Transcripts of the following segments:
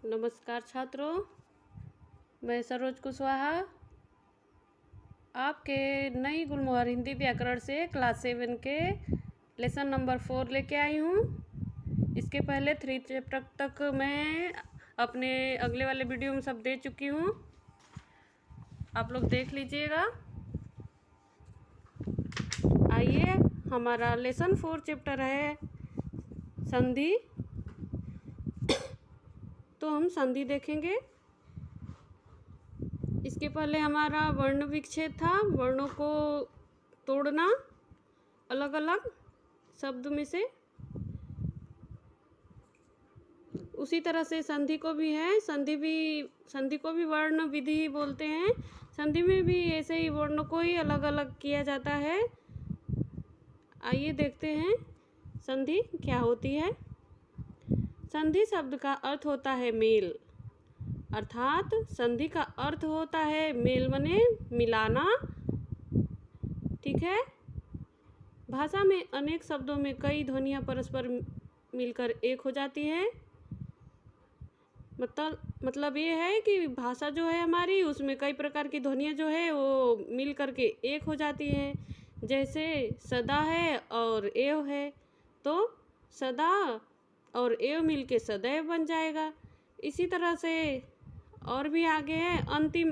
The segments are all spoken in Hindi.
नमस्कार छात्रों, मैं सरोज कुशवाहा आपके नई गुलमोहर हिंदी व्याकरण से क्लास 7 के लेसन नंबर 4 लेके आई हूँ। इसके पहले 3 चैप्टर तक मैं अपने अगले वाले वीडियो में सब दे चुकी हूँ, आप लोग देख लीजिएगा। आइए, हमारा लेसन 4 चैप्टर है संधि, तो हम संधि देखेंगे। इसके पहले हमारा वर्ण विच्छेद था, वर्णों को तोड़ना अलग अलग शब्द में से। उसी तरह से संधि को भी है, संधि को भी वर्ण विधि बोलते हैं। संधि में भी ऐसे ही वर्णों को ही अलग अलग किया जाता है। आइए देखते हैं संधि क्या होती है। संधि शब्द का अर्थ होता है मेल, अर्थात संधि का अर्थ होता है मेल बने मिलाना। ठीक है। भाषा में अनेक शब्दों में कई ध्वनियाँ परस्पर मिलकर एक हो जाती है। मतलब ये है कि भाषा जो है हमारी, उसमें कई प्रकार की ध्वनियाँ जो है वो मिल करके एक हो जाती हैं। जैसे सदा है और एव है, तो सदा और एव मिल के सदैव बन जाएगा। इसी तरह से और भी आगे है, अंतिम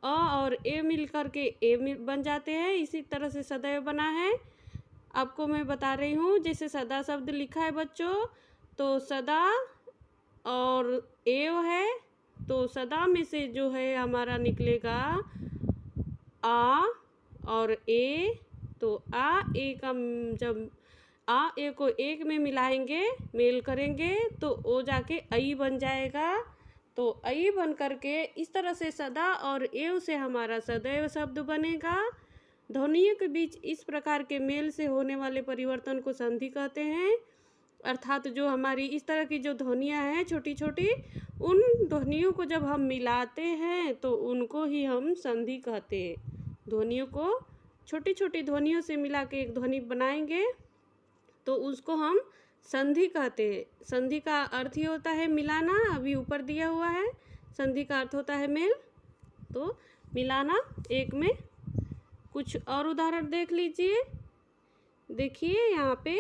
अ और ए मिल करके ए बन जाते हैं। इसी तरह से सदैव बना है, आपको मैं बता रही हूँ। जैसे सदा शब्द लिखा है बच्चों, तो सदा और एव है, तो सदा में से जो है हमारा निकलेगा आ और ए। तो आ ए का जब आ ए को एक में मिलाएंगे, मेल करेंगे, तो ओ जाके आई बन जाएगा। तो आई बन करके इस तरह से सदा और एव से हमारा सदैव शब्द बनेगा। ध्वनियों के बीच इस प्रकार के मेल से होने वाले परिवर्तन को संधि कहते हैं। अर्थात जो हमारी इस तरह की जो ध्वनियाँ हैं छोटी छोटी, उन ध्वनियों को जब हम मिलाते हैं तो उनको ही हम संधि कहते हैं। ध्वनियों को छोटी छोटी ध्वनियों से मिला के एक ध्वनि बनाएंगे तो उसको हम संधि कहते हैं। संधि का अर्थ ही होता है मिलाना, अभी ऊपर दिया हुआ है। संधि का अर्थ होता है मेल, तो मिलाना एक में। कुछ और उदाहरण देख लीजिए। देखिए यहाँ पे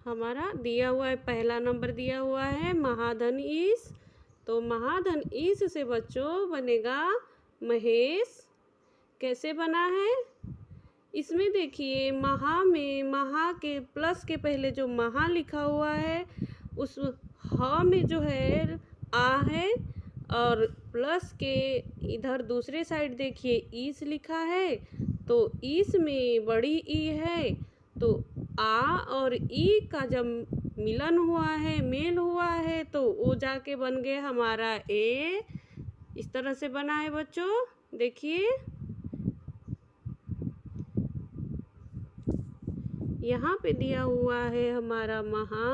हमारा दिया हुआ है, पहला नंबर दिया हुआ है महाधन ईश। तो महाधन ईश से बच्चों बनेगा महेश। कैसे बना है? इसमें देखिए महा में, महा के प्लस के पहले जो महा लिखा हुआ है, उस ह में जो है आ है, और प्लस के इधर दूसरे साइड देखिए ईस लिखा है, तो ईस में बड़ी ई है। तो आ और ई का जब मिलन हुआ है, मेल हुआ है, तो वो जाके बन गया हमारा ए। इस तरह से बना है बच्चों। देखिए यहाँ पे दिया हुआ है हमारा महा,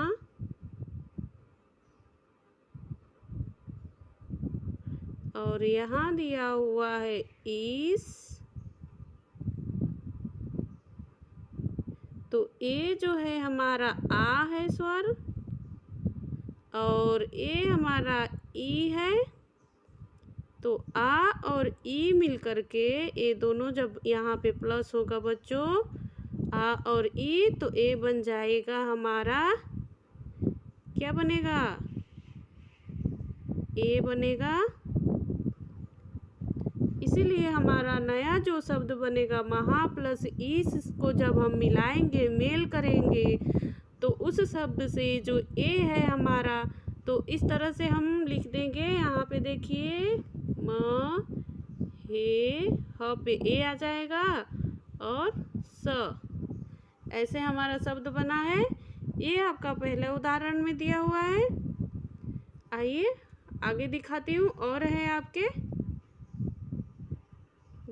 और यहाँ दिया हुआ है ईस। तो ए जो है हमारा आ है स्वर, और ए हमारा ई है। तो आ और ई मिल करके ये दोनों जब यहाँ पे प्लस होगा बच्चों, आ और ई, तो ए बन जाएगा हमारा, क्या बनेगा? ए बनेगा। इसीलिए हमारा नया जो शब्द बनेगा महा प्लस ईस को जब हम मिलाएंगे, मेल करेंगे, तो उस शब्द से जो ए है हमारा, तो इस तरह से हम लिख देंगे। यहाँ पे देखिए म हे ह पे ए आ जाएगा और स, ऐसे हमारा शब्द बना है। ये आपका पहले उदाहरण में दिया हुआ है। आइए आगे दिखाती हूँ। और है आपके,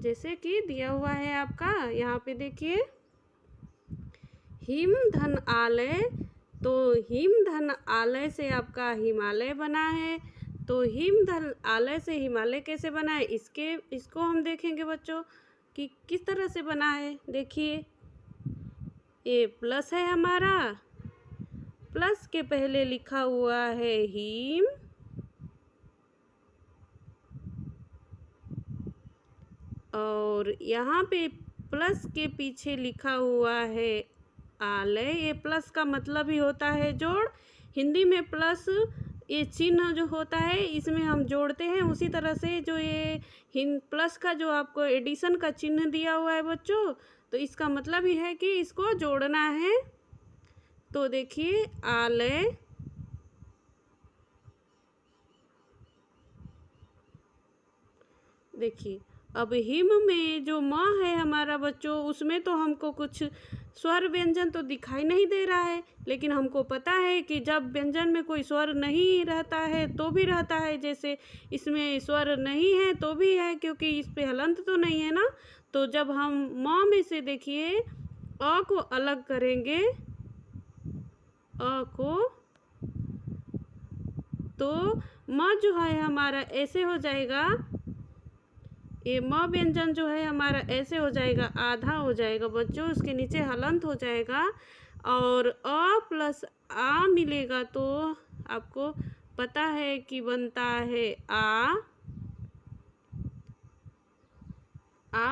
जैसे कि दिया हुआ है आपका यहाँ पे देखिए हिम धन आलय। तो हिम धन आलय से आपका हिमालय बना है। तो हिम धन आलय से हिमालय कैसे बना है, इसको हम देखेंगे बच्चों कि किस तरह से बना है। देखिए ये प्लस है हमारा, प्लस के पहले लिखा हुआ है हिम, और यहाँ पे प्लस के पीछे लिखा हुआ है आलय। ये प्लस का मतलब ही होता है जोड़। हिंदी में प्लस ये चिन्ह जो होता है इसमें हम जोड़ते हैं। उसी तरह से जो ये प्लस का जो आपको एडिशन का चिन्ह दिया हुआ है बच्चों, तो इसका मतलब ही है कि इसको जोड़ना है। तो देखिए आलय, देखिए अब हिम में जो म है हमारा बच्चों, उसमें तो हमको कुछ स्वर व्यंजन तो दिखाई नहीं दे रहा है, लेकिन हमको पता है कि जब व्यंजन में कोई स्वर नहीं रहता है तो भी रहता है। जैसे इसमें स्वर नहीं है तो भी है, क्योंकि इस पे हलंत तो नहीं है ना। तो जब हम म में से देखिए अ को अलग करेंगे, अ को, तो म जो है हमारा ऐसे हो जाएगा। ये म व्यंजन जो है हमारा ऐसे हो जाएगा, आधा हो जाएगा बच्चों, उसके नीचे हलंत हो जाएगा और अ प्लस आ मिलेगा तो आपको पता है कि बनता है आ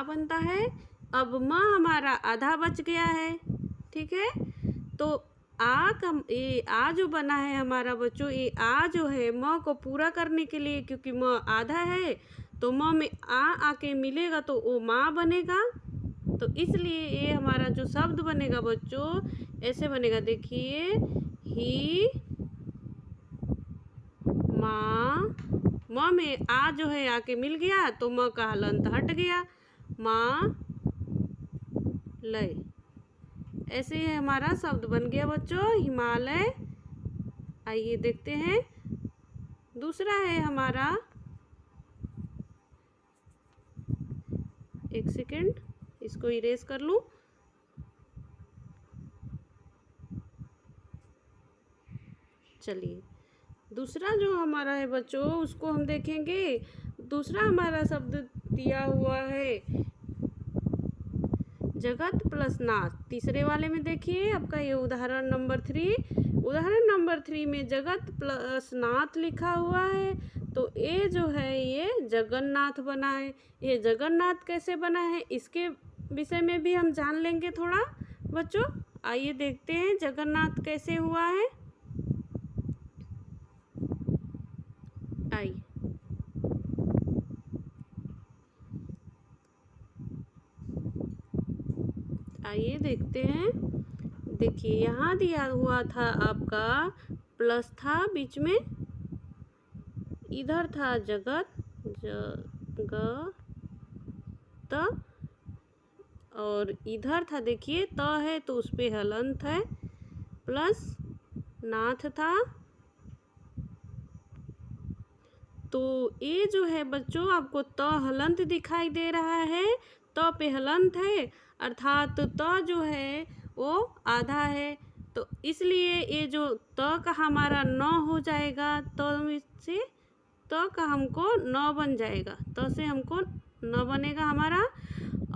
बनता है। अब म हमारा आधा बच गया है, ठीक है। तो ये आ जो बना है हमारा बच्चों, ये आ जो है म को पूरा करने के लिए, क्योंकि म आधा है तो म में आ आके मिलेगा तो वो माँ बनेगा। तो इसलिए ये हमारा जो शब्द बनेगा बच्चों ऐसे बनेगा, देखिए ही माँ। म में आ जो है आके मिल गया तो म का हलंत हट गया, माँ लय। ऐसे ही हमारा शब्द बन गया बच्चों हिमालय। आइए देखते हैं दूसरा है हमारा, एक सेकेंड इसको इरेज कर लूं। चलिए दूसरा जो हमारा है बच्चों उसको हम देखेंगे। दूसरा हमारा शब्द दिया हुआ है जगत प्लस नाथ। तीसरे वाले में देखिए आपका ये उदाहरण नंबर 3, उदाहरण नंबर 3 में जगत प्लस नाथ लिखा हुआ है। तो ये जो है ये जगन्नाथ बना है। ये जगन्नाथ कैसे बना है इसके विषय में भी हम जान लेंगे थोड़ा बच्चों। आइए देखते हैं जगन्नाथ कैसे हुआ है। आइए आइए देखते हैं। देखिए यहाँ दिया हुआ था आपका प्लस था बीच में, इधर था जगत त, और इधर था देखिए त है तो उस पे हलंत है, प्लस नाथ था। तो ये जो है बच्चों आपको त हलंत दिखाई दे रहा है, त पे हलंत है, अर्थात त जो है वो आधा है। तो इसलिए ये जो त का हमारा न हो जाएगा, त से त का हमको न बन जाएगा, त से हमको न बनेगा हमारा,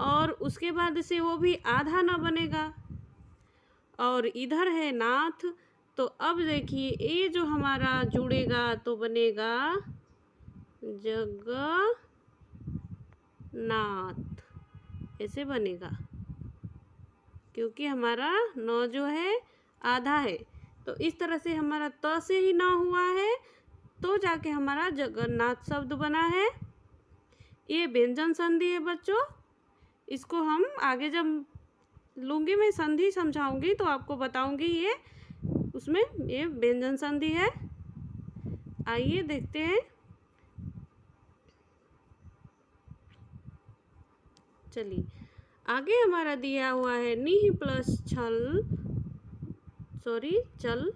और उसके बाद से वो भी आधा न बनेगा। और इधर है नाथ। तो अब देखिए ये जो हमारा जुड़ेगा तो बनेगा जगन्नाथ, ऐसे बनेगा, क्योंकि हमारा न जो है आधा है। तो इस तरह से हमारा त से ही न हुआ है तो जाके हमारा जगन्नाथ शब्द बना है। ये व्यंजन संधि है बच्चों। इसको हम आगे जब लूँगी मैं संधि समझाऊंगी तो आपको बताऊंगी ये उसमें ये व्यंजन संधि है। आइए देखते हैं। चलिए आगे हमारा दिया हुआ है नीह प्लस छल, सॉरी चल,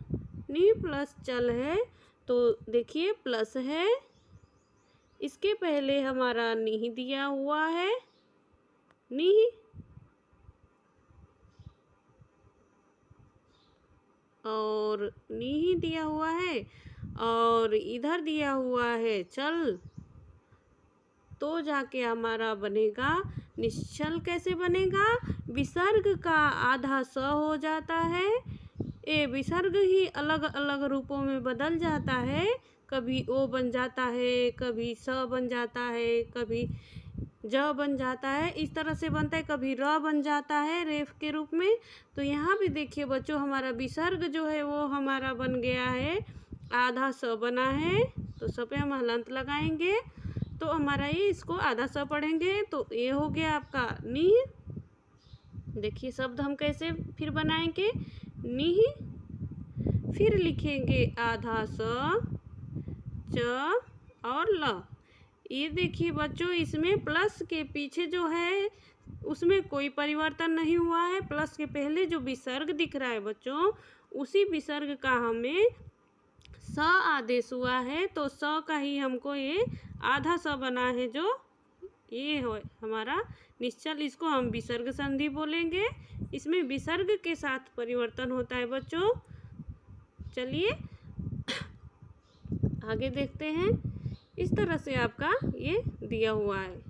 नीह प्लस चल है। तो देखिए प्लस है, इसके पहले हमारा नीह दिया हुआ है, नीह, और नीह दिया हुआ है, और इधर दिया हुआ है चल, तो जाके हमारा बनेगा निश्चल। कैसे बनेगा, विसर्ग का आधा स हो जाता है, ए विसर्ग ही अलग अलग रूपों में बदल जाता है। कभी ओ बन जाता है, कभी स बन जाता है, कभी ज बन जाता है, इस तरह से बनता है। कभी र बन जाता है रेफ के रूप में। तो यहाँ भी देखिए बच्चों, हमारा विसर्ग जो है वो हमारा बन गया है, आधा स बना है। तो स पे हम हलंत लगाएंगे तो हमारा ये इसको आधा स पढ़ेंगे तो ये हो गया आपका नी। देखिए शब्द हम कैसे फिर बनाएंगे, नी, फिर लिखेंगे आधा स, च और ल। ये देखिए बच्चों, इसमें प्लस के पीछे जो है उसमें कोई परिवर्तन नहीं हुआ है। प्लस के पहले जो विसर्ग दिख रहा है बच्चों, उसी विसर्ग का हमें स आदेश हुआ है। तो स का ही हमको ये आधा स बना है, जो ये हो हमारा निश्चल। इसको हम विसर्ग संधि बोलेंगे। इसमें विसर्ग के साथ परिवर्तन होता है बच्चों। चलिए आगे देखते हैं। इस तरह से आपका ये दिया हुआ है।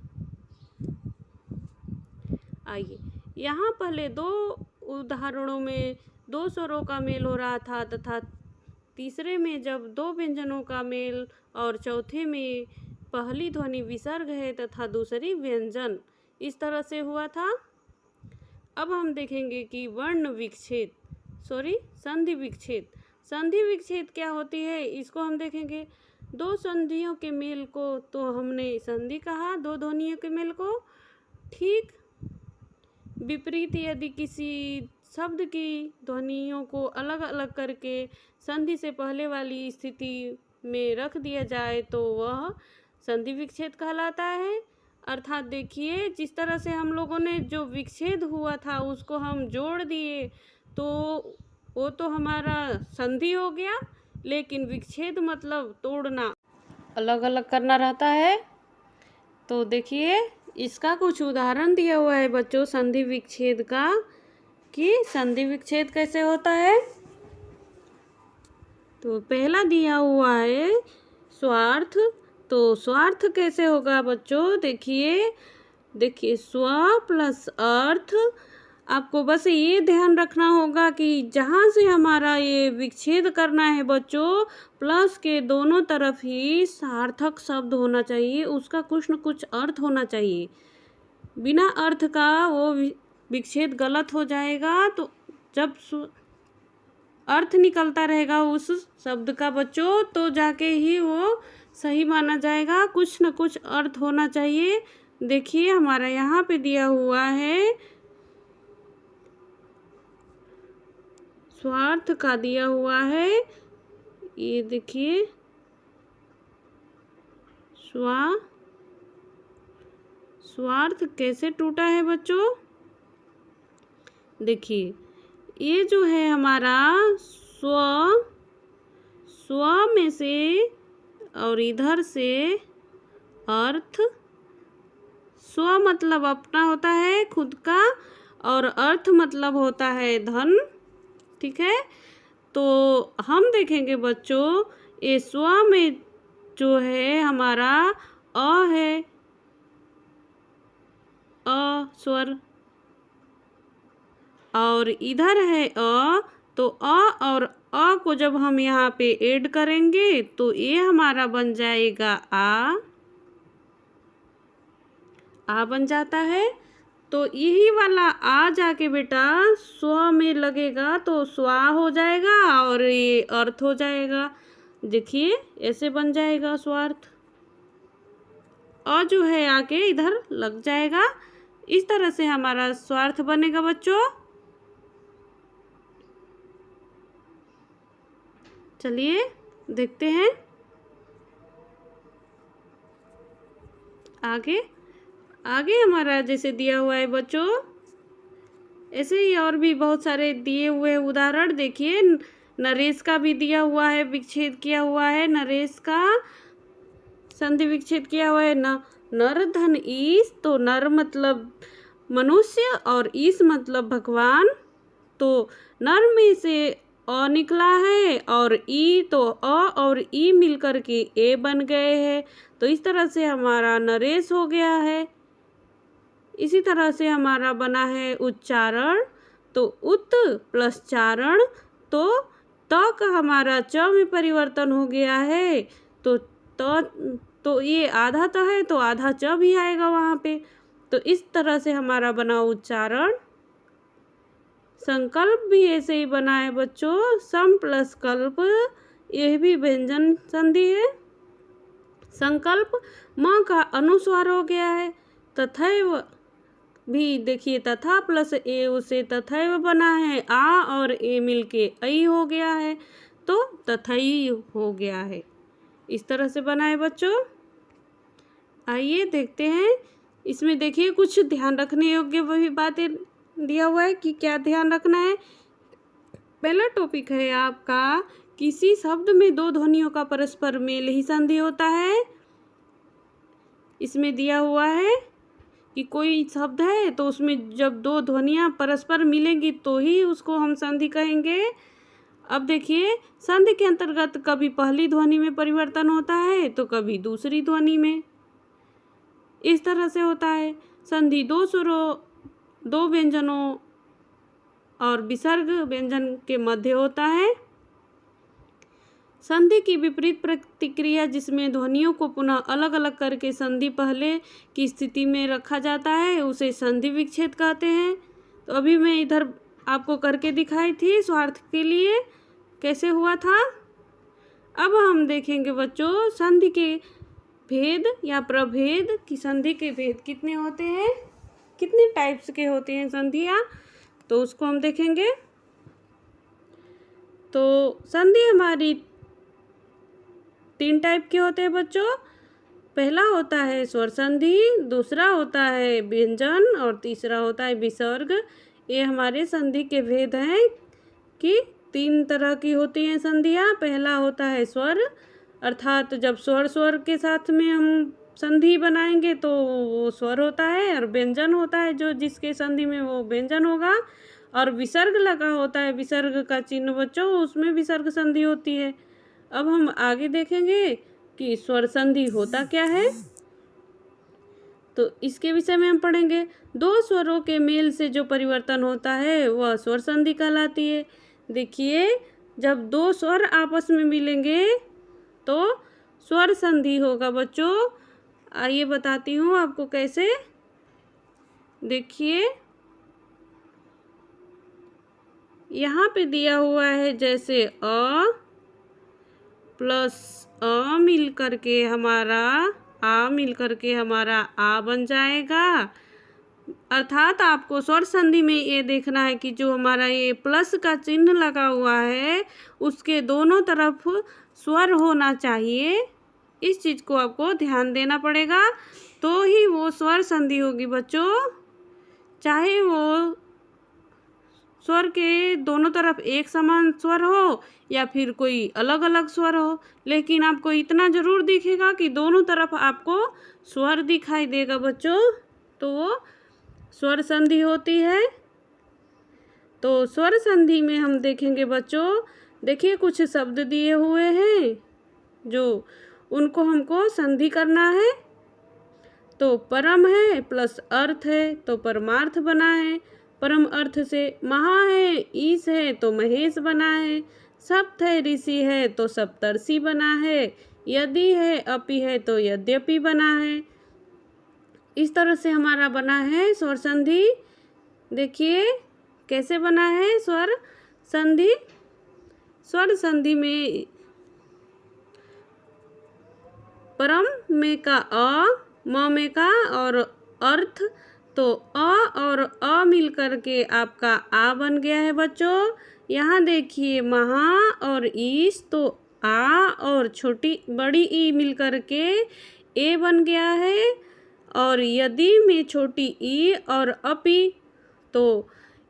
आइए, यहाँ पहले दो उदाहरणों में दो स्वरों का मेल हो रहा था, तथा तीसरे में जब दो व्यंजनों का मेल, और चौथे में पहली ध्वनि विसर्ग है तथा दूसरी व्यंजन, इस तरह से हुआ था। अब हम देखेंगे कि वर्ण विच्छेद, संधि विच्छेद। संधि विच्छेद क्या होती है, इसको हम देखेंगे। दो संधियों के मेल को तो हमने संधि कहा, दो ध्वनियों के मेल को। ठीक विपरीत यदि किसी शब्द की ध्वनियों को अलग अलग करके संधि से पहले वाली स्थिति में रख दिया जाए तो वह संधि विच्छेद कहलाता है। अर्थात देखिए, जिस तरह से हम लोगों ने जो विच्छेद हुआ था उसको हम जोड़ दिए तो वो तो हमारा संधि हो गया, लेकिन विच्छेद मतलब तोड़ना, अलग अलग करना रहता है। तो देखिए, इसका कुछ उदाहरण दिया हुआ है बच्चों संधि विच्छेद का, कि संधि विच्छेद कैसे होता है। तो पहला दिया हुआ है स्वार्थ। तो स्वार्थ कैसे होगा बच्चों, देखिए स्व प्लस अर्थ। आपको बस ये ध्यान रखना होगा कि जहाँ से हमारा ये विच्छेद करना है बच्चों, प्लस के दोनों तरफ ही सार्थक शब्द होना चाहिए, उसका कुछ न कुछ अर्थ होना चाहिए। बिना अर्थ का वो विच्छेद गलत हो जाएगा। तो जब अर्थ निकलता रहेगा उस शब्द का बच्चों, तो जाके ही वो सही माना जाएगा। कुछ न कुछ अर्थ होना चाहिए। देखिए हमारा यहाँ पे दिया हुआ है, स्वार्थ का दिया हुआ है। ये देखिए, स्वार्थ कैसे टूटा है बच्चों। देखिए, ये जो है हमारा स्व में से और इधर से अर्थ। स्व मतलब अपना होता है, खुद का, और अर्थ मतलब होता है धन। ठीक है, तो हम देखेंगे बच्चों, ये स्व में जो है हमारा अ है, अ स्वर, और इधर है अ। तो अ और अ को जब हम यहाँ पे ऐड करेंगे तो ये हमारा बन जाएगा आ बन जाता है। तो यही वाला आ जाके बेटा स्व में लगेगा तो स्वा हो जाएगा और ये अर्थ हो जाएगा। देखिए ऐसे बन जाएगा स्वार्थ। अ जो है आके इधर लग जाएगा। इस तरह से हमारा स्वार्थ बनेगा बच्चों। चलिए देखते हैं आगे। हमारा जैसे दिया हुआ है बच्चों, ऐसे ही और भी बहुत सारे दिए हुए उदाहरण। देखिए नरेश का भी दिया हुआ है, विच्छेद किया हुआ है। नरेश का संधि विच्छेद किया हुआ है। नर धन ईश। तो नर मतलब मनुष्य और ईश मतलब भगवान। तो नर में से अ निकला है और ई, तो अ और ई मिलकर के ए बन गए हैं। तो इस तरह से हमारा नरेश हो गया है। इसी तरह से हमारा बना है उच्चारण। तो उत प्लस चारण, तो त का हमारा च में परिवर्तन हो गया है, तो तो ये आधा त है तो आधा च भी आएगा वहाँ पे। तो इस तरह से हमारा बना उच्चारण। संकल्प भी ऐसे ही बना है बच्चों, सम प्लस कल्प, यह भी व्यंजन संधि है। संकल्प म का अनुस्वार हो गया है। तथैव भी देखिए, तथा प्लस एव से तथैव बना है, आ और ए मिलके ऐ हो गया है, तो तथई हो गया है। इस तरह से बना है बच्चों। आइए देखते हैं, इसमें देखिए कुछ ध्यान रखने योग्य वही बातें दिया हुआ है कि क्या ध्यान रखना है। पहला टॉपिक है आपका, किसी शब्द में दो ध्वनियों का परस्पर मेल ही संधि होता है। इसमें दिया हुआ है कि कोई शब्द है तो उसमें जब दो ध्वनियाँ परस्पर मिलेंगी तो ही उसको हम संधि कहेंगे। अब देखिए, संधि के अंतर्गत कभी पहली ध्वनि में परिवर्तन होता है तो कभी दूसरी ध्वनि में, इस तरह से होता है। संधि दो स्वरों, दो व्यंजनों और विसर्ग व्यंजन के मध्य होता है। संधि की विपरीत प्रतिक्रिया, जिसमें ध्वनियों को पुनः अलग अलग करके संधि पहले की स्थिति में रखा जाता है, उसे संधि विच्छेद कहते हैं। तो अभी मैं इधर आपको करके दिखाई थी स्वार्थ के लिए, कैसे हुआ था। अब हम देखेंगे बच्चों, संधि के भेद या प्रभेद की, संधि के भेद कितने होते हैं, कितने टाइप्स के होते हैं संधियाँ, तो उसको हम देखेंगे। तो संधि हमारी 3 टाइप के होते हैं बच्चों। पहला होता है स्वर संधि, दूसरा होता है व्यंजन और तीसरा होता है विसर्ग। ये हमारे संधि के भेद हैं कि 3 तरह की होती हैं संधियाँ। पहला होता है स्वर, अर्थात जब स्वर के साथ में हम संधि बनाएंगे तो वो स्वर होता है, और व्यंजन होता है जो जिसके संधि में वो व्यंजन होगा, और विसर्ग लगा होता है, विसर्ग का चिन्ह बच्चों, उसमें विसर्ग संधि होती है। अब हम आगे देखेंगे कि स्वर संधि होता क्या है, तो इसके विषय में हम पढ़ेंगे। दो स्वरों के मेल से जो परिवर्तन होता है वह स्वर संधि कहलाती है। देखिए, जब दो स्वर आपस में मिलेंगे तो स्वर संधि होगा बच्चों। आइए बताती हूँ आपको कैसे। देखिए, यहाँ पे दिया हुआ है, जैसे अ प्लस अ मिल करके हमारा आ मिल करके हमारा आ बन जाएगा। अर्थात आपको स्वर संधि में ये देखना है कि जो हमारा ये प्लस का चिन्ह लगा हुआ है उसके दोनों तरफ स्वर होना चाहिए। इस चीज़ को आपको ध्यान देना पड़ेगा, तो ही वो स्वर संधि होगी बच्चों। चाहे वो स्वर के दोनों तरफ एक समान स्वर हो या फिर कोई अलग अलग स्वर हो, लेकिन आपको इतना ज़रूर दिखेगा कि दोनों तरफ आपको स्वर दिखाई देगा बच्चों, तो वो स्वर संधि होती है। तो स्वर संधि में हम देखेंगे बच्चों, देखिए कुछ शब्द दिए हुए हैं जो उनको हमको संधि करना है। तो परम है प्लस अर्थ है तो परमार्थ बना है। परम अर्थ से महा है, ईश है तो महेश बना है। सप्त है, ऋषि है तो सप्तर्षि बना है। यदि है, अपि है तो यद्यपि बना है। इस तरह से हमारा बना है स्वर संधि। देखिए कैसे बना है स्वर संधि। स्वर संधि में परम में का अ, म में का और अर्थ, तो अ और अ मिल करके आपका आ बन गया है बच्चों। यहाँ देखिए महा और ईश, तो आ और छोटी बड़ी ई मिल करके ए बन गया है। और यदि में छोटी ई और अपि, तो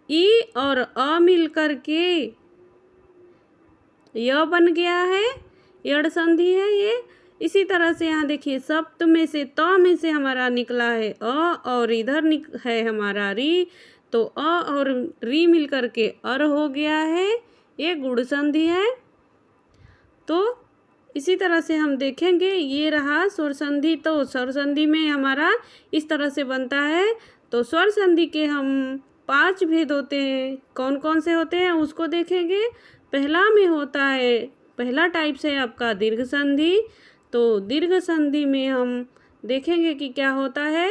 ई और अ मिल करके य बन गया है, यड़ संधि है ये। इसी तरह से यहाँ देखिए सप्त में से त में से हमारा निकला है अ, और इधर है हमारा री, तो अ और री मिल करके अर हो गया है, ये गुण संधि है। तो इसी तरह से हम देखेंगे, ये रहा स्वर संधि। तो स्वर संधि में हमारा इस तरह से बनता है। तो स्वर संधि के हम 5 भेद होते हैं। कौन कौन से होते हैं उसको देखेंगे। पहला में होता है, पहला टाइप्स है आपका दीर्घ संधि। तो दीर्घ संधि में हम देखेंगे कि क्या होता है।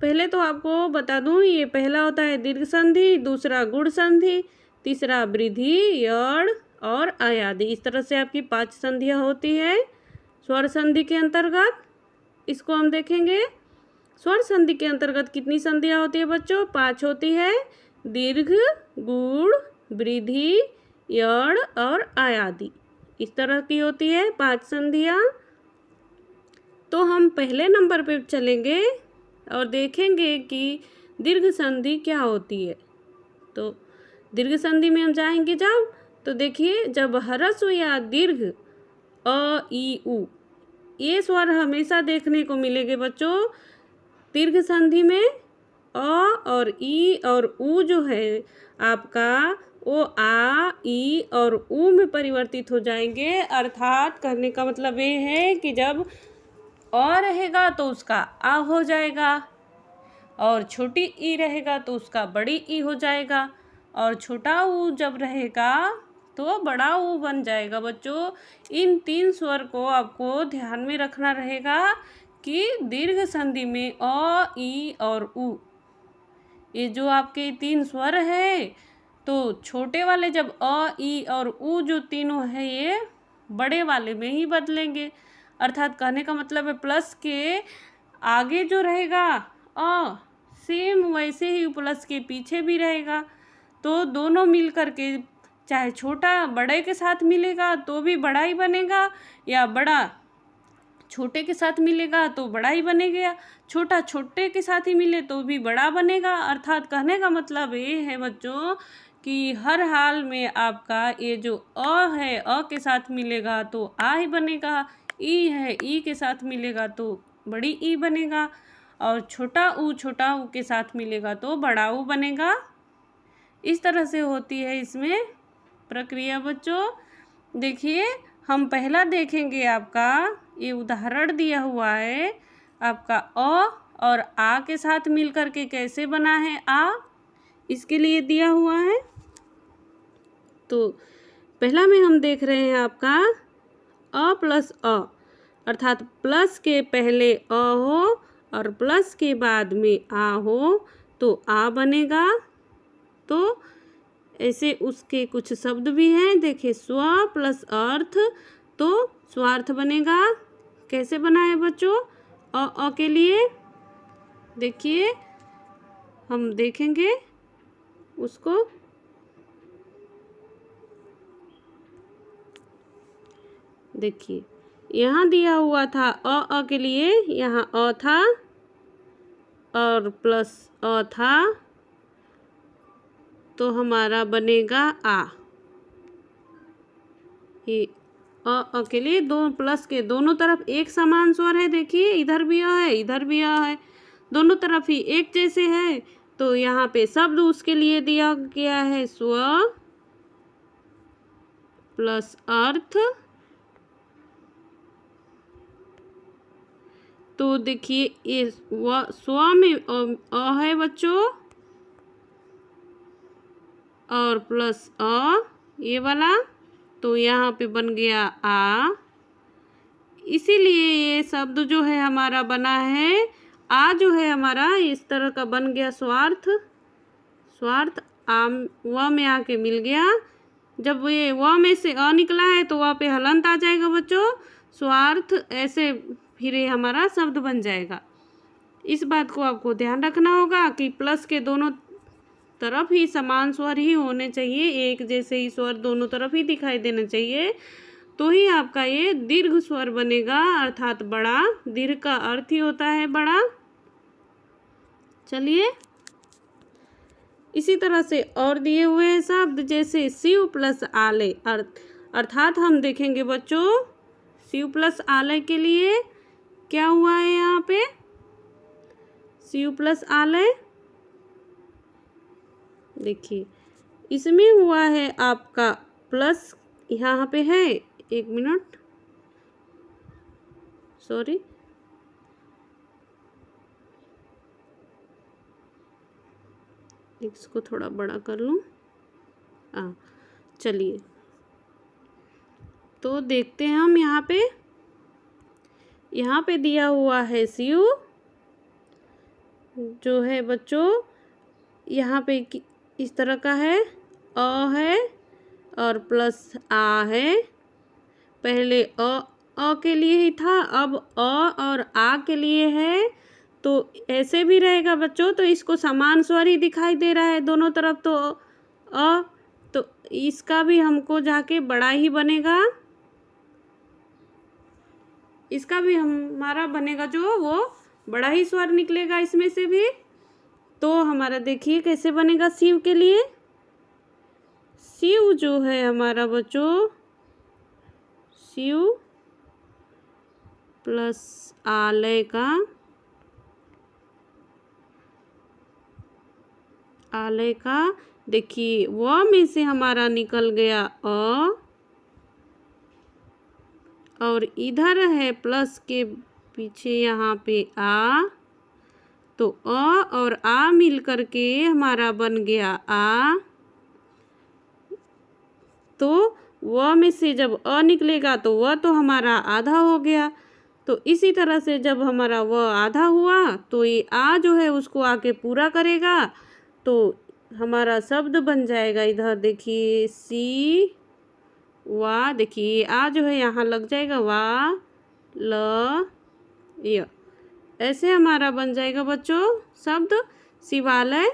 पहले तो आपको बता दूं, ये पहला होता है दीर्घ संधि, दूसरा गुण संधि, तीसरा वृद्धि, यड़ और अयादि। इस तरह से आपकी 5 संधियाँ होती है स्वर संधि के अंतर्गत। इसको हम देखेंगे। स्वर संधि के अंतर्गत कितनी संधियाँ होती है बच्चों? 5 होती है। दीर्घ, गुण, वृद्धि, यड़ और अयादि। इस तरह की होती है 5 संधियाँ। तो हम पहले नंबर पे चलेंगे और देखेंगे कि दीर्घ संधि क्या होती है। तो दीर्घ संधि में हम जाएंगे जब, तो देखिए, जब ह्रस्व या दीर्घ अ, ई, उ, ये स्वर हमेशा देखने को मिलेंगे बच्चों। दीर्घ संधि में अ और ई और उ जो है आपका, वो आ, ई और उ में परिवर्तित हो जाएंगे। अर्थात कहने का मतलब ये है कि जब अ रहेगा तो उसका आ हो जाएगा, और छोटी ई रहेगा तो उसका बड़ी ई हो जाएगा, और छोटा ऊ जब रहेगा तो बड़ा ऊ बन जाएगा बच्चों। इन 3 स्वर को आपको ध्यान में रखना रहेगा कि दीर्घ संधि में अ, ई और उ, ये जो आपके 3 स्वर है, तो छोटे वाले जब अ, ई और उ जो तीनों है ये बड़े वाले में ही बदलेंगे। अर्थात कहने का मतलब है प्लस के आगे जो रहेगा अ, सेम वैसे ही प्लस के पीछे भी रहेगा। तो दोनों मिल कर के, चाहे छोटा बड़े के साथ मिलेगा तो भी बड़ा ही बनेगा, या बड़ा छोटे के साथ मिलेगा तो बड़ा ही बनेगा, छोटा छोटे के साथ ही मिले तो भी बड़ा बनेगा। अर्थात कहने का मतलब ये है बच्चों कि हर हाल में आपका ये जो अ है, अ के साथ मिलेगा तो आ ही बनेगा, ई है, ई के साथ मिलेगा तो बड़ी ई बनेगा, और छोटा ऊ के साथ मिलेगा तो बड़ा ऊ बनेगा। इस तरह से होती है इसमें प्रक्रिया बच्चों। देखिए, हम पहला देखेंगे आपका, ये उदाहरण दिया हुआ है आपका अ और आ के साथ मिल कर के कैसे बना है आ, इसके लिए दिया हुआ है। तो पहला में हम देख रहे हैं आपका अ प्लस अ, अर्थात प्लस के पहले अ हो और प्लस के बाद में आ हो तो आ बनेगा। तो ऐसे उसके कुछ शब्द भी हैं, देखिए, स्व प्लस अर्थ, तो स्वार्थ बनेगा। कैसे बना है बच्चों अ के लिए? देखिए, हम देखेंगे उसको। देखिए, यहाँ दिया हुआ था अ के लिए, यहाँ अ था और प्लस अ था, तो हमारा बनेगा आ। ये अ के लिए दो प्लस के दोनों तरफ एक समान स्वर है। देखिए, इधर भी अ है, इधर भी अ है, दोनों तरफ ही एक जैसे है। तो यहाँ पे शब्द उसके लिए दिया गया है स्व प्लस अर्थ। तो देखिए, ये स्व में अ है बच्चों, और प्लस अ ये वाला, तो यहाँ पे बन गया आ। इसीलिए ये शब्द जो है हमारा बना है, आ जो है हमारा इस तरह का बन गया स्वार्थ। स्वार्थ आम व में आके मिल गया। जब ये व में से अ निकला है तो वहाँ पे हलंत आ जाएगा बच्चों, स्वार्थ, ऐसे फिर ये हमारा शब्द बन जाएगा। इस बात को आपको ध्यान रखना होगा कि प्लस के दोनों तरफ ही समान स्वर ही होने चाहिए, एक जैसे ही स्वर दोनों तरफ ही दिखाई देना चाहिए, तो ही आपका ये दीर्घ स्वर बनेगा, अर्थात बड़ा। दीर्घ का अर्थ ही होता है बड़ा। चलिए, इसी तरह से और दिए हुए हैं शब्द, जैसे शिव प्लस आलय, अर्थात हम देखेंगे बच्चों शिव प्लस आलय के लिए क्या हुआ है। यहाँ पे शिव प्लस आलय, देखिए, इसमें हुआ है आपका प्लस, यहाँ पे है, एक मिनट, सॉरी, इसको थोड़ा बड़ा कर लूँ। चलिए तो देखते हैं हम यहाँ पे दिया हुआ है शिव जो है बच्चों, यहाँ पे इस तरह का है, अ है और प्लस आ है। पहले अ के लिए ही था, अब अ और आ के लिए है। तो ऐसे भी रहेगा बच्चों, तो इसको समान स्वर ही दिखाई दे रहा है दोनों तरफ। तो तो इसका भी हमको जाके बड़ा ही बनेगा, इसका भी हमारा बनेगा जो वो बड़ा ही स्वर निकलेगा इसमें से भी। तो हमारा देखिए कैसे बनेगा शिव के लिए। शिव जो है हमारा बच्चों, शिव प्लस आलय का देखिए व में से हमारा निकल गया अ, और इधर है प्लस के पीछे यहाँ पे आ, तो अ और आ मिल करके हमारा बन गया आ। तो व में से जब अ निकलेगा तो वह तो हमारा आधा हो गया। तो इसी तरह से जब हमारा व आधा हुआ तो ये आ जो है उसको आके पूरा करेगा, तो हमारा शब्द बन जाएगा। इधर देखिए सी वा, देखिए आ जो है यहाँ लग जाएगा, वा ल य, ऐसे हमारा बन जाएगा बच्चों शब्द शिवालय।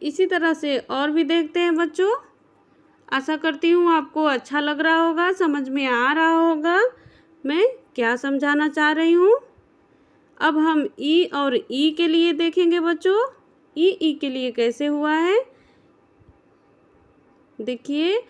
इसी तरह से और भी देखते हैं बच्चों। आशा करती हूँ आपको अच्छा लग रहा होगा, समझ में आ रहा होगा मैं क्या समझाना चाह रही हूँ। अब हम ई और ई के लिए देखेंगे बच्चों। ई के लिए कैसे हुआ है देखिए,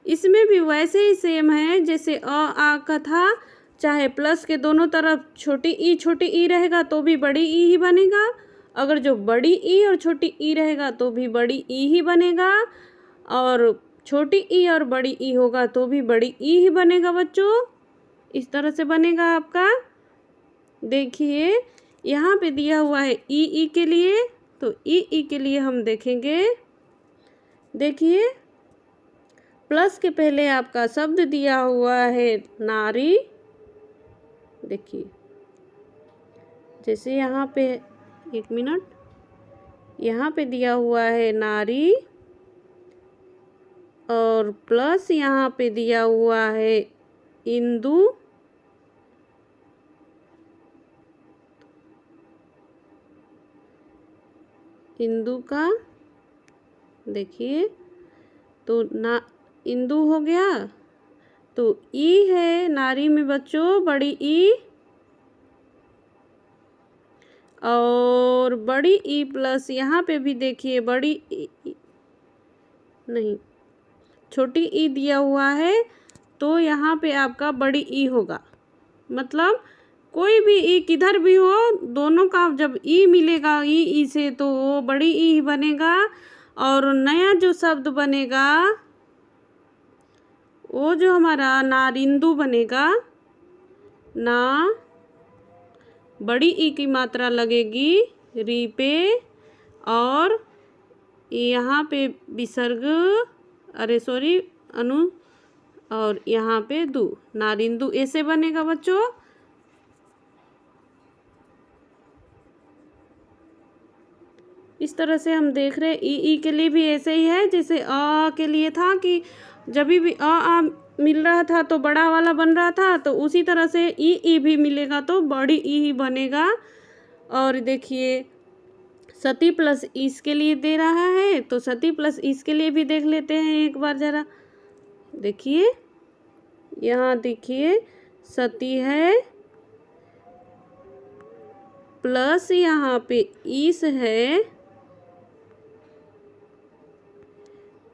इसमें भी वैसे ही सेम है जैसे आ का था। चाहे प्लस के दोनों तरफ छोटी ई रहेगा तो भी बड़ी ई ही बनेगा। अगर जो बड़ी ई और छोटी ई रहेगा तो भी बड़ी ई ही बनेगा, और छोटी ई और बड़ी ई होगा तो भी बड़ी ई ही बनेगा बच्चों। इस तरह से बनेगा आपका। देखिए यहाँ पे दिया हुआ है ई के लिए, तो ई के लिए हम देखेंगे। देखिए प्लस के पहले आपका शब्द दिया हुआ है नारी। देखिए जैसे यहाँ पे, एक मिनट, यहाँ पे दिया हुआ है नारी और प्लस यहाँ पे दिया हुआ है इंदु। इंदु का देखिए, तो ना इंदु हो गया, तो ई है नारी में बच्चों बड़ी ई, और बड़ी ई प्लस यहाँ पे भी देखिए बड़ी ई, नहीं छोटी ई दिया हुआ है, तो यहाँ पे आपका बड़ी ई होगा। मतलब कोई भी ई किधर भी हो, दोनों का जब ई मिलेगा ई से तो वो बड़ी ई बनेगा। और नया जो शब्द बनेगा वो जो हमारा नारिंदु बनेगा, ना बड़ी ई की मात्रा लगेगी री पे, और यहाँ पे विसर्ग, अरे सॉरी अनु, और यहाँ पे दु, नारिंदु, ऐसे बनेगा बच्चों। इस तरह से हम देख रहे हैं ई के लिए भी ऐसे ही है जैसे अ के लिए था कि जब भी आ मिल रहा था तो बड़ा वाला बन रहा था, तो उसी तरह से ई भी मिलेगा तो बड़ी ई ही बनेगा। और देखिए सती प्लस इस के लिए दे रहा है, तो सती प्लस इस के लिए भी देख लेते हैं एक बार ज़रा। देखिए यहाँ देखिए सती है प्लस यहाँ पे इस है,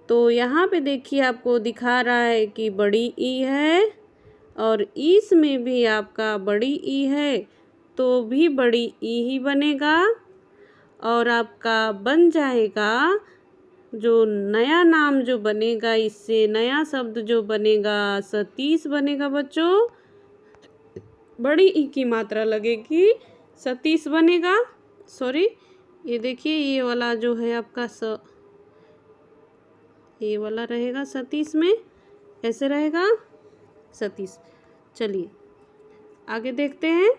तो यहाँ पे देखिए आपको दिखा रहा है कि बड़ी ई है, और इस में भी आपका बड़ी ई है तो भी बड़ी ई ही बनेगा। और आपका बन जाएगा जो नया नाम जो बनेगा, इससे नया शब्द जो बनेगा सतीश बनेगा बच्चों। बड़ी ई की मात्रा लगेगी, सतीश बनेगा। सॉरी, ये देखिए ये वाला जो है आपका ये वाला रहेगा सतीश में, ऐसे रहेगा सतीश। चलिए आगे देखते हैं।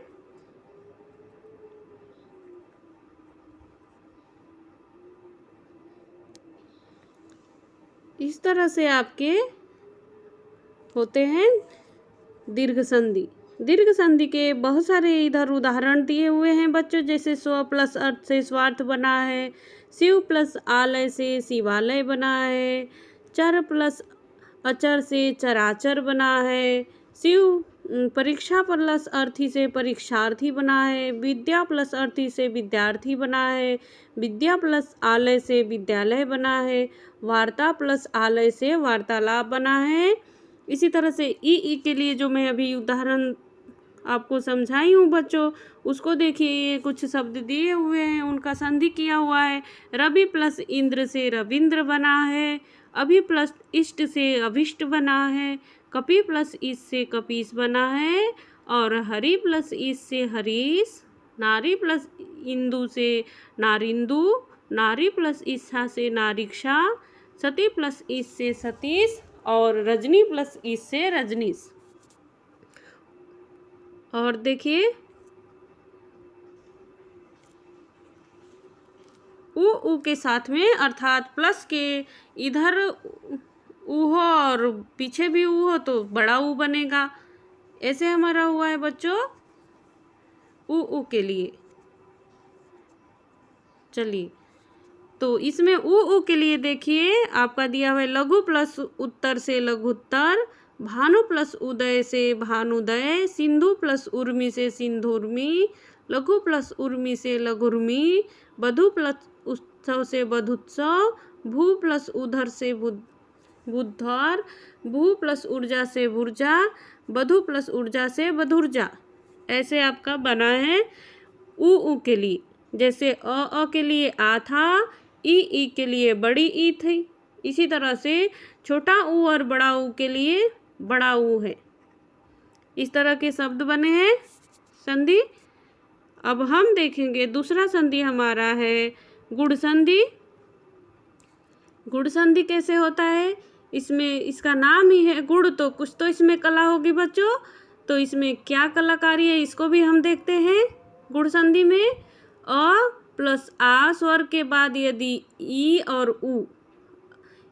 इस तरह से आपके होते हैं दीर्घ संधि। दीर्घ संधि के बहुत सारे इधर उदाहरण दिए हुए हैं बच्चों, जैसे स्व प्लस अर्थ से स्वार्थ बना है, शिव प्लस आलय से शिवालय बना है, चर प्लस अचर से चराचर बना है, शिव परीक्षा प्लस अर्थी से परीक्षार्थी बना है, विद्या प्लस अर्थी से विद्यार्थी बना है, विद्या प्लस आलय से विद्यालय बना है, वार्ता प्लस आलय से वार्तालाप बना है। इसी तरह से ई के लिए जो मैं अभी उदाहरण आपको समझाई हूँ बच्चों, उसको देखिए, ये कुछ शब्द दिए हुए हैं, उनका संधि किया हुआ है। रवि प्लस इंद्र से रविंद्र बना है, अभि प्लस इष्ट से अभिष्ट बना है, कपि प्लस ईश से कपीस बना है, और हरि प्लस ईश से हरीश, नारी प्लस इंदु से नारिंदु, नारी प्लस ईशा से नारिक्षा, सती प्लस ईश से सतीश, और रजनी प्लस ईश से रजनीश। और देखिए उ के साथ में, अर्थात प्लस के इधर उ हो और पीछे भी उ हो तो बड़ा उ बनेगा। ऐसे हमारा हुआ है बच्चों उ के लिए। चलिए तो इसमें उ के लिए देखिए आपका दिया हुआ है लघु प्लस उत्तर से लघुत्तर, भानु प्लस उदय से भानुदय, सिंधु प्लस उर्मी से सिंधुर्मी, लघु प्लस उर्मी से लघुर्मी, बधु प्लस उत्सव से बधुत्सव, भू प्लस उधर से बुद्धर, भू प्लस ऊर्जा से भुर्जा, बधु प्लस ऊर्जा से बधुर्जा। ऐसे आपका बना है उ के लिए। जैसे अ के लिए आ था, ई के लिए बड़ी ई थी, इसी तरह से छोटा ऊ और बड़ा ऊ के लिए बड़ा ऊ है। इस तरह के शब्द बने हैं संधि। अब हम देखेंगे दूसरा संधि हमारा है गुण संधि। गुण संधि कैसे होता है, इसमें इसका नाम ही है गुण, तो कुछ तो इसमें कला होगी बच्चों। तो इसमें क्या कलाकारी है इसको भी हम देखते हैं। गुण संधि में अ प्लस आ स्वर के बाद यदि ई और उ,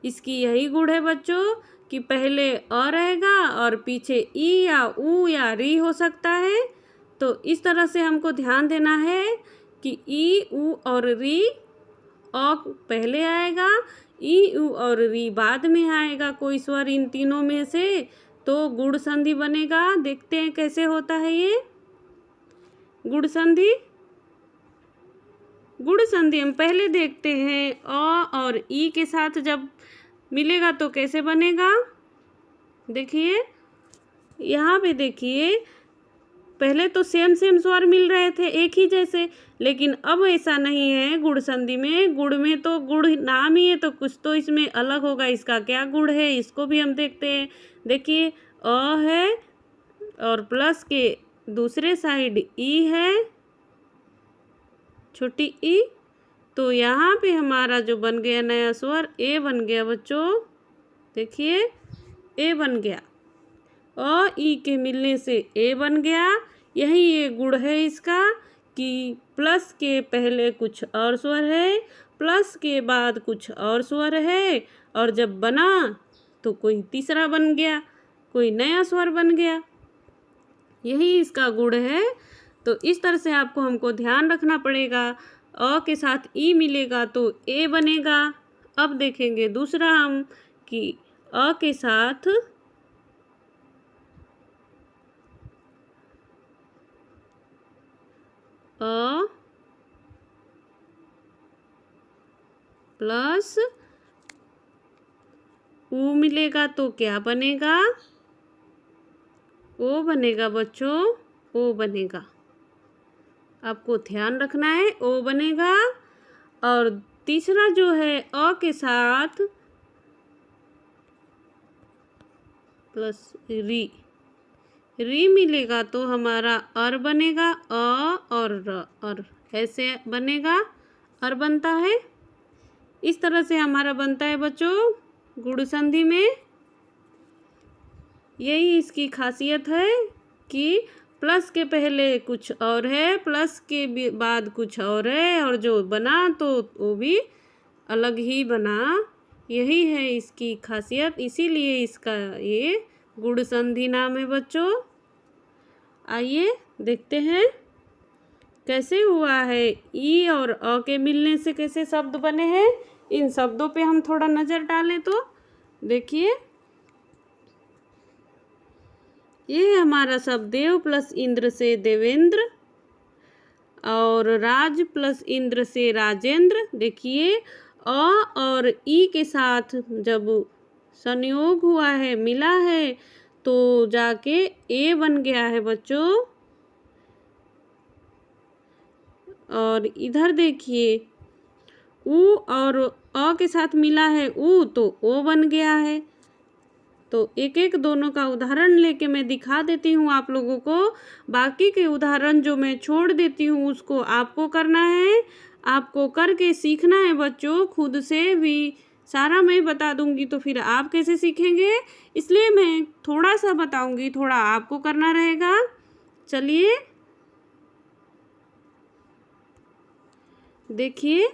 इसकी यही गुण है बच्चों कि पहले अ रहेगा और पीछे ई या उ या री हो सकता है। तो इस तरह से हमको ध्यान देना है कि ई उ और री, अ पहले आएगा, ई उ और री बाद में आएगा, कोई स्वर इन तीनों में से, तो गुण संधि बनेगा। देखते हैं कैसे होता है ये गुण संधि। गुण संधि हम पहले देखते हैं अ और ई के साथ जब मिलेगा तो कैसे बनेगा। देखिए यहाँ पे देखिए, पहले तो सेम स्वर मिल रहे थे एक ही जैसे, लेकिन अब ऐसा नहीं है। गुण संधि में, गुण में तो गुण नाम ही है, तो कुछ तो इसमें अलग होगा। इसका क्या गुण है इसको भी हम देखते हैं। देखिए अ है और प्लस के दूसरे साइड ई है, छोटी ई, तो यहाँ पे हमारा जो बन गया नया स्वर ए बन गया बच्चों। देखिए ए बन गया, अ ई के मिलने से ए बन गया। यही ये गुण है इसका कि प्लस के पहले कुछ और स्वर है, प्लस के बाद कुछ और स्वर है, और जब बना तो कोई तीसरा बन गया, कोई नया स्वर बन गया। यही इसका गुण है। तो इस तरह से आपको हमको ध्यान रखना पड़ेगा। अ के साथ ई मिलेगा तो ए बनेगा। अब देखेंगे दूसरा हम कि अ के साथ अ प्लस उ मिलेगा तो क्या बनेगा, ओ बनेगा बच्चों, ओ बनेगा। आपको ध्यान रखना है, ओ बनेगा। और तीसरा जो है अ के साथ प्लस री, री मिलेगा तो हमारा अर बनेगा, अ और र, अर। ऐसे बनेगा और बनता है। इस तरह से हमारा बनता है बच्चों गुण संधि में। यही इसकी खासियत है कि प्लस के पहले कुछ और है, प्लस के बाद कुछ और है, और जो बना तो वो भी अलग ही बना। यही है इसकी खासियत, इसीलिए इसका ये गुण संधि नाम है बच्चों। आइए देखते हैं कैसे हुआ है। ई और अ के मिलने से कैसे शब्द बने हैं, इन शब्दों पे हम थोड़ा नज़र डालें तो देखिए, ये है हमारा शब्द देव प्लस इंद्र से देवेंद्र, और राज प्लस इंद्र से राजेंद्र। देखिए अ और ई के साथ जब संयोग हुआ है, मिला है, तो जाके ए बन गया है बच्चों। और इधर देखिए उ और अ के साथ मिला है उ, तो ओ बन गया है। तो एक एक दोनों का उदाहरण लेके मैं दिखा देती हूँ आप लोगों को। बाकी के उदाहरण जो मैं छोड़ देती हूँ उसको आपको करना है, आपको करके सीखना है बच्चों। खुद से भी सारा मैं बता दूंगी तो फिर आप कैसे सीखेंगे, इसलिए मैं थोड़ा सा बताऊंगी, थोड़ा आपको करना रहेगा। चलिए देखिए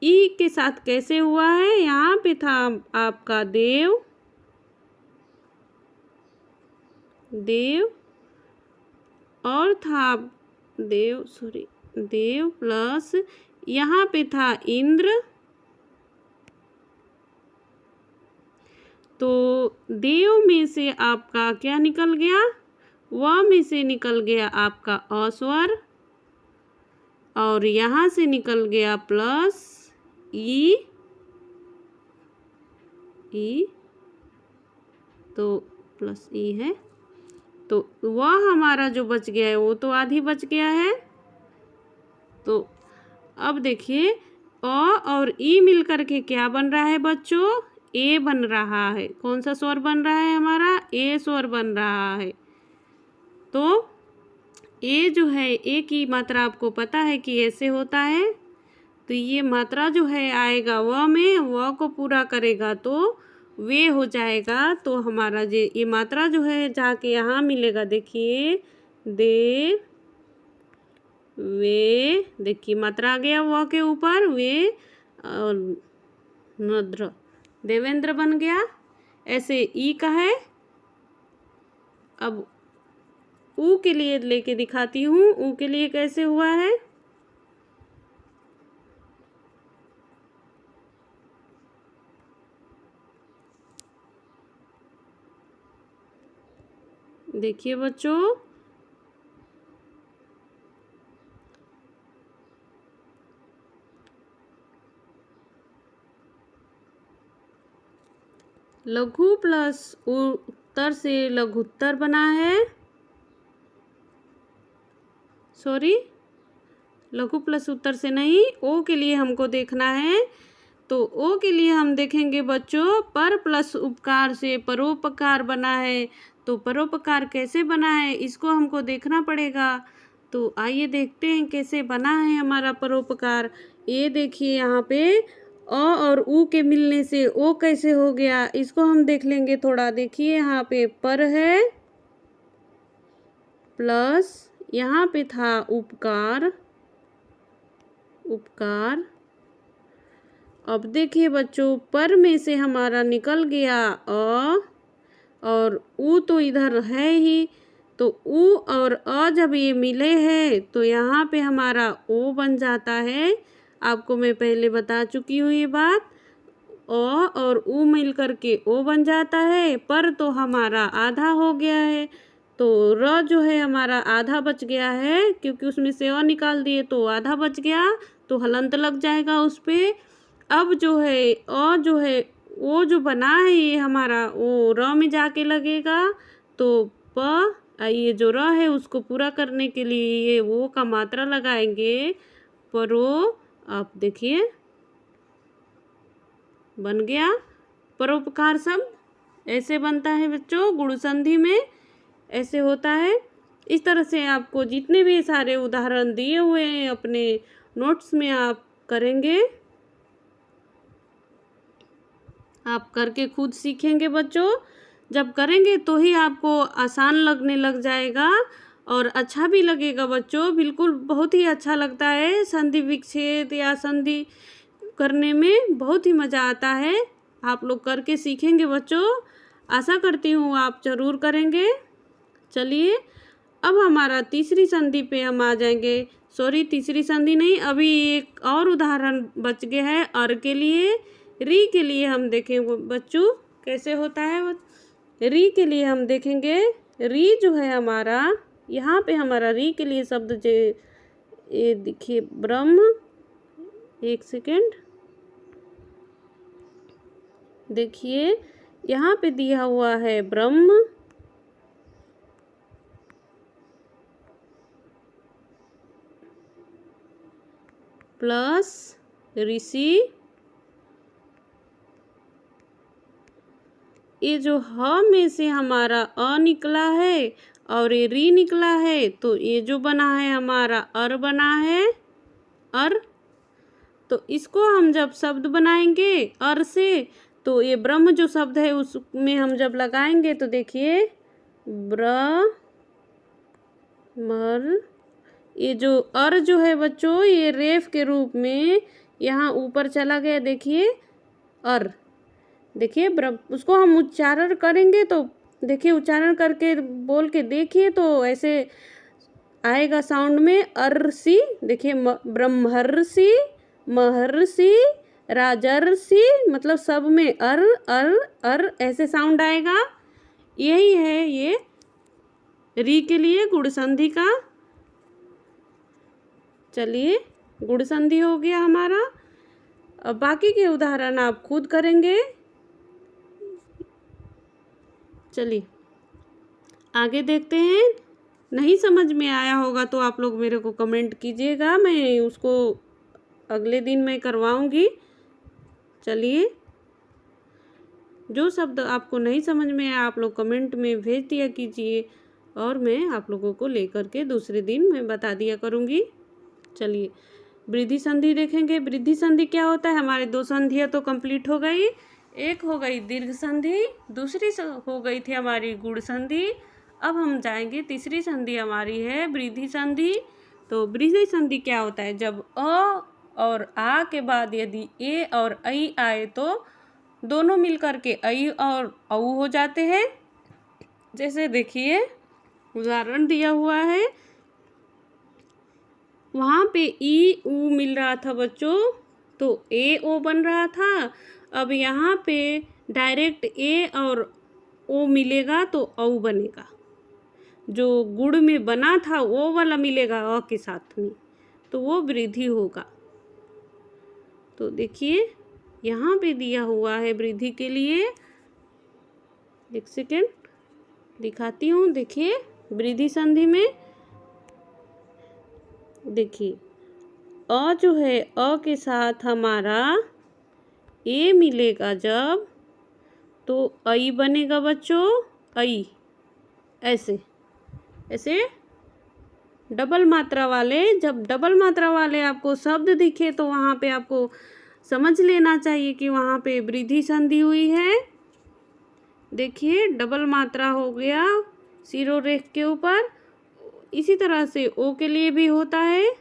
ई के साथ कैसे हुआ है। यहाँ पे था आपका देव, देव और था देव प्लस यहाँ पे था इंद्र, तो देव में से आपका क्या निकल गया, व में से निकल गया आपका अस्वर, और यहाँ से निकल गया प्लस ई, तो प्लस ई है, तो वह हमारा जो बच गया है वो तो आधी बच गया है। तो अब देखिए अ और ई मिलकर के क्या बन रहा है बच्चों, ए बन रहा है। कौन सा स्वर बन रहा है हमारा, ए स्वर बन रहा है। तो ए जो है, ए की मात्रा आपको पता है कि ऐसे होता है, तो ये मात्रा जो है आएगा व में, व को पूरा करेगा तो वे हो जाएगा। तो हमारा ये मात्रा जो है जाके यहाँ मिलेगा। देखिए दे वे, देखिए मात्रा आ गया व के ऊपर, वे और नद्र, देवेंद्र बन गया। ऐसे ई का है। अब ऊ के लिए लेके दिखाती हूँ, ऊ के लिए कैसे हुआ है। देखिए बच्चों लघु प्लस उत्तर से लघुत्तर बना है, सॉरी लघु प्लस उत्तर से नहीं, ओ के लिए हमको देखना है। तो ओ के लिए हम देखेंगे बच्चों पर प्लस उपकार से परोपकार बना है। तो परोपकार कैसे बना है इसको हमको देखना पड़ेगा। तो आइए देखते हैं कैसे बना है हमारा परोपकार। ये देखिए यहाँ पे अ और ऊ के मिलने से ओ कैसे हो गया, इसको हम देख लेंगे थोड़ा। देखिए यहाँ पे पर है प्लस यहाँ पे था उपकार, उपकार। अब देखिए बच्चों पर में से हमारा निकल गया अ, और ऊ तो इधर है ही, तो ऊ और अ जब ये मिले हैं तो यहाँ पे हमारा ओ बन जाता है। आपको मैं पहले बता चुकी हूँ ये बात। अ और ऊ मिल करके ओ बन जाता है। पर तो हमारा आधा हो गया है, तो र जो है हमारा आधा बच गया है, क्योंकि उसमें से अ निकाल दिए तो आधा बच गया, तो हलंत लग जाएगा उस पर। अब जो है अ जो है वो जो बना है ये हमारा वो र में जाके लगेगा। तो प ये जो र है उसको पूरा करने के लिए ये वो का मात्रा लगाएंगे परो। आप देखिए बन गया परोपकार शब्द। ऐसे बनता है बच्चों, गुण संधि में ऐसे होता है। इस तरह से आपको जितने भी सारे उदाहरण दिए हुए हैं अपने नोट्स में आप करेंगे, आप करके खुद सीखेंगे बच्चों। जब करेंगे तो ही आपको आसान लगने लग जाएगा और अच्छा भी लगेगा बच्चों। बिल्कुल बहुत ही अच्छा लगता है संधि विच्छेद या संधि करने में, बहुत ही मज़ा आता है। आप लोग करके सीखेंगे बच्चों, आशा करती हूँ आप ज़रूर करेंगे। चलिए अब हमारा तीसरी संधि पे हम आ जाएंगे। सॉरी, तीसरी संधि नहीं, अभी एक और उदाहरण बच गया है अर के लिए। री के लिए हम देखेंगे बच्चों कैसे होता है। री के लिए हम देखेंगे, री जो है हमारा, यहाँ पे हमारा री के लिए शब्द जो ये देखिए ब्रह्म, एक सेकेंड देखिए यहाँ पे दिया हुआ है ब्रह्म, प्लस ऋषि। ये जो ह में से हमारा अ निकला है और ये री निकला है, तो ये जो बना है हमारा अर बना है, अर। तो इसको हम जब शब्द बनाएंगे अर से, तो ये ब्रह्म जो शब्द है उसमें हम जब लगाएंगे तो देखिए ब्रह्मर। ये जो अर जो है बच्चों, ये रेफ के रूप में यहाँ ऊपर चला गया, देखिए अर। देखिए ब्रह्म, उसको हम उच्चारण करेंगे तो देखिए, उच्चारण करके बोल के देखिए तो ऐसे आएगा साउंड में अर्सी। देखिए ब्रह्मर्षि, महर्षि, राजर्षि, मतलब सब में अर अर अर ऐसे साउंड आएगा। यही है ये री के लिए गुण संधि का। चलिए गुण संधि हो गया हमारा। अब बाकी के उदाहरण आप खुद करेंगे। चलिए आगे देखते हैं। नहीं समझ में आया होगा तो आप लोग मेरे को कमेंट कीजिएगा, मैं उसको अगले दिन मैं करवाऊंगी। चलिए जो शब्द आपको नहीं समझ में आया आप लोग कमेंट में भेज दिया कीजिए और मैं आप लोगों को लेकर के दूसरे दिन मैं बता दिया करूँगी। चलिए वृद्धि संधि देखेंगे। वृद्धि संधि क्या होता है। हमारे दो संधियाँ तो कंप्लीट हो गई। एक हो गई दीर्घ संधि, दूसरी हो गई थी हमारी गुण संधि। अब हम जाएंगे, तीसरी संधि हमारी है वृद्धि संधि। तो वृद्धि संधि क्या होता है, जब अ और आ के बाद यदि ए और ऐ आए तो दोनों मिलकर के ऐ और औ हो जाते हैं। जैसे देखिए उदाहरण दिया हुआ है, वहाँ पे ई ऊ मिल रहा था बच्चों, तो ए ओ बन रहा था। अब यहाँ पे डायरेक्ट ए और ओ मिलेगा तो औ बनेगा। जो गुण में बना था वो वाला मिलेगा अ के साथ में, तो वो वृद्धि होगा। तो देखिए यहाँ पे दिया हुआ है वृद्धि के लिए, एक सेकेंड दिखाती हूँ। देखिए वृद्धि संधि में देखिए अ जो है अ के साथ हमारा ए मिलेगा जब, तो ऐ बनेगा बच्चों, ऐ। ऐसे ऐसे डबल मात्रा वाले, जब डबल मात्रा वाले आपको शब्द दिखे तो वहाँ पे आपको समझ लेना चाहिए कि वहाँ पे वृद्धि संधि हुई है। देखिए डबल मात्रा हो गया शिरोरेख के ऊपर। इसी तरह से ओ के लिए भी होता है।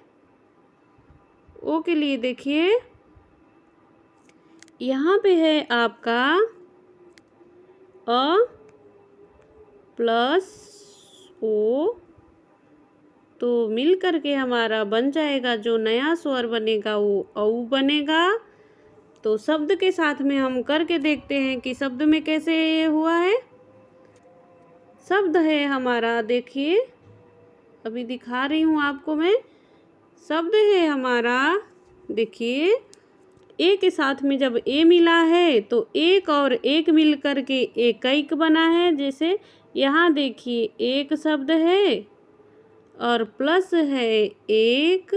ओ के लिए देखिए यहाँ पे है आपका अ प्लस ओ, तो मिल करके हमारा बन जाएगा, जो नया स्वर बनेगा वो औ बनेगा। तो शब्द के साथ में हम करके देखते हैं कि शब्द में कैसे ये हुआ है। शब्द है हमारा, देखिए अभी दिखा रही हूँ आपको मैं। शब्द है हमारा, देखिए ए के साथ में जब ए मिला है तो एक और एक मिल करके एकैक बना है। जैसे यहाँ देखिए एक शब्द है और प्लस है एक,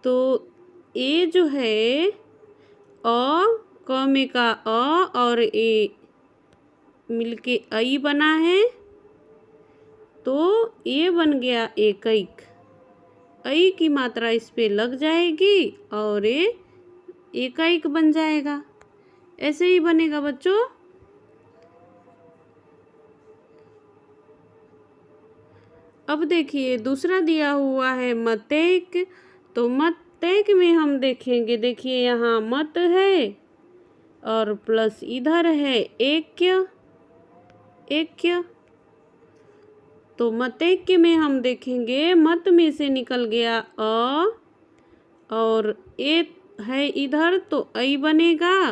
तो ए जो है अ क में का अ और ए मिलके ऐ बना है। तो ये बन गया एकैक। ऐ की मात्रा इस पे लग जाएगी और ये एकैक बन जाएगा। ऐसे ही बनेगा बच्चों। अब देखिए दूसरा दिया हुआ है मतैक। तो मतैक में हम देखेंगे, देखिए यहाँ मत है और प्लस इधर है ऐक्य। ऐक्य तो मतैक्य में हम देखेंगे मत में से निकल गया अ और ए है इधर तो ऐ बनेगा।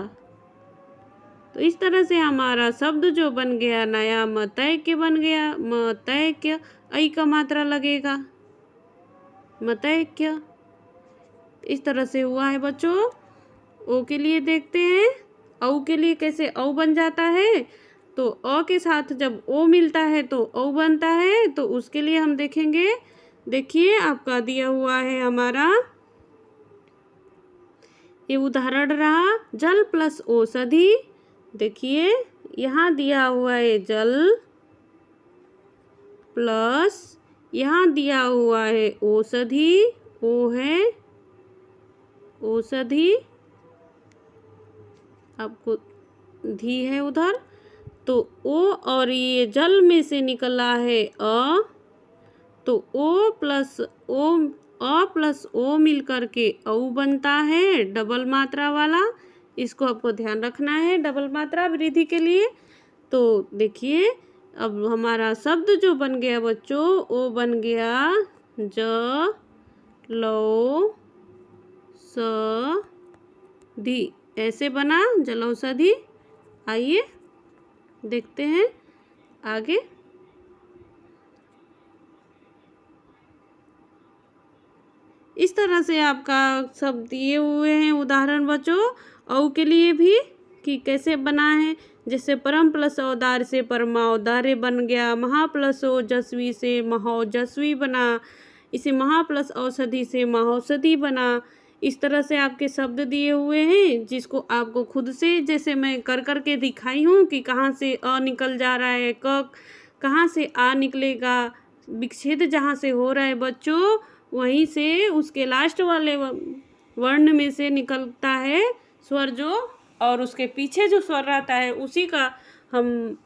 तो इस तरह से हमारा शब्द जो बन गया नया मतैक्य बन गया। मतैक्य ऐ का मात्रा लगेगा मतैक्य। इस तरह से हुआ है बच्चों। ओ के लिए देखते हैं औ के लिए कैसे औ बन जाता है। तो अ के साथ जब ओ मिलता है तो औ बनता है। तो उसके लिए हम देखेंगे, देखिए आपका दिया हुआ है हमारा ये उदाहरण रहा जल प्लस औषधि। देखिए यहाँ दिया हुआ है जल प्लस यहाँ दिया हुआ है औषधि। ओ है औषधि, आपको धी है उधर। तो ओ और ये जल में से निकला है अ। तो ओ प्लस ओ अ प्लस ओ मिल करके औ बनता है डबल मात्रा वाला। इसको आपको ध्यान रखना है डबल मात्रा वृद्धि के लिए। तो देखिए अब हमारा शब्द जो बन गया बच्चों वो बन गया ज लौ स धी। ऐसे बना जलौषधि। आइए देखते हैं आगे। इस तरह से आपका सब दिए हुए हैं उदाहरण बच्चों औ के लिए भी कि कैसे बना है। जैसे परम प्लस औदार्य से परमाऔदार्य बन गया। महा प्लस ओजस्वी से महौजस्वी बना। इसे महा प्लस औषधि से महौषधि बना। इस तरह से आपके शब्द दिए हुए हैं जिसको आपको खुद से जैसे मैं कर कर के दिखाई हूँ कि कहाँ से अ निकल जा रहा है, क कहाँ से आ निकलेगा, विच्छेद जहाँ से हो रहा है बच्चों वहीं से उसके लास्ट वाले वर्ण में से निकलता है स्वर जो, और उसके पीछे जो स्वर रहता है उसी का हम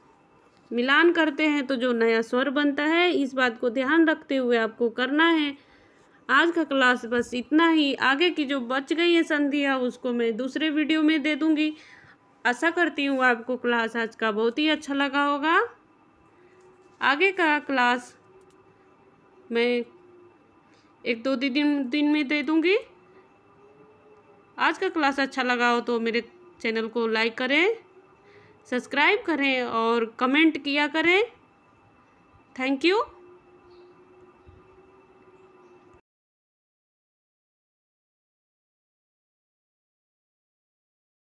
मिलान करते हैं तो जो नया स्वर बनता है। इस बात को ध्यान रखते हुए आपको करना है। आज का क्लास बस इतना ही। आगे की जो बच गई है संधियाँ उसको मैं दूसरे वीडियो में दे दूँगी। आशा करती हूँ आपको क्लास आज का बहुत ही अच्छा लगा होगा। आगे का क्लास मैं 1-2 दिन में दे दूँगी। आज का क्लास अच्छा लगा हो तो मेरे चैनल को लाइक करें, सब्सक्राइब करें और कमेंट किया करें। Thank you.